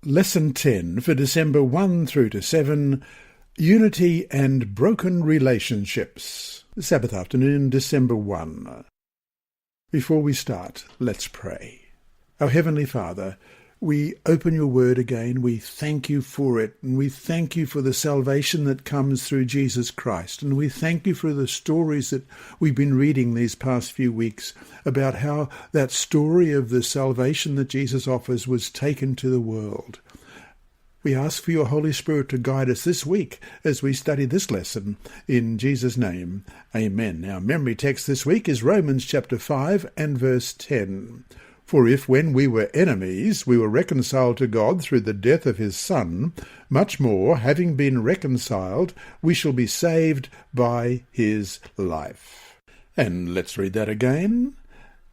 Lesson 10 for December 1 through to 7, Unity and Broken Relationships. Sabbath afternoon, December 1. Before we start, let's pray. Our Heavenly Father, we open your word again. We thank you for it, and we thank you for the salvation that comes through Jesus Christ. And we thank you for the stories that we've been reading these past few weeks about how that story of the salvation that Jesus offers was taken to the world. We ask for your Holy Spirit to guide us this week as we study this lesson. In Jesus' name, amen. Our memory text this week is Romans chapter 5 and verse 10. For if when we were enemies we were reconciled to God through the death of his Son, much more, having been reconciled, we shall be saved by his life. And let's read that again.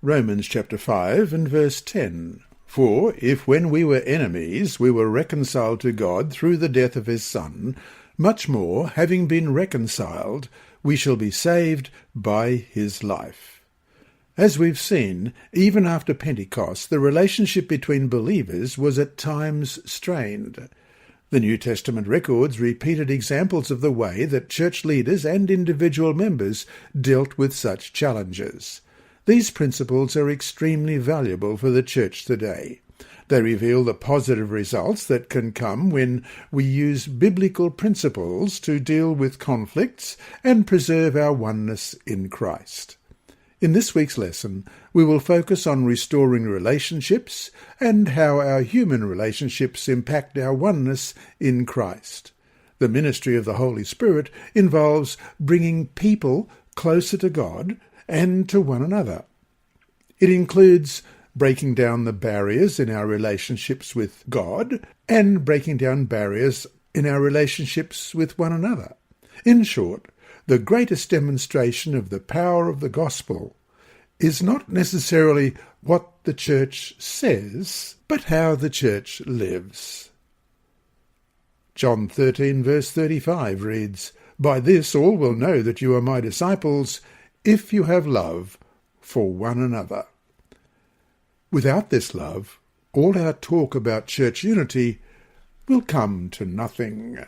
Romans chapter 5 and verse 10. For if when we were enemies we were reconciled to God through the death of his Son, much more, having been reconciled, we shall be saved by his life. As we've seen, even after Pentecost, the relationship between believers was at times strained. The New Testament records repeated examples of the way that church leaders and individual members dealt with such challenges. These principles are extremely valuable for the church today. They reveal the positive results that can come when we use biblical principles to deal with conflicts and preserve our oneness in Christ. In this week's lesson, we will focus on restoring relationships and how our human relationships impact our oneness in Christ. The ministry of the Holy Spirit involves bringing people closer to God and to one another. It includes breaking down the barriers in our relationships with God and breaking down barriers in our relationships with one another. In short, the greatest demonstration of the power of the gospel is not necessarily what the church says, but how the church lives. John 13 verse 35 reads, By this all will know that you are my disciples, if you have love for one another. Without this love, all our talk about church unity will come to nothing.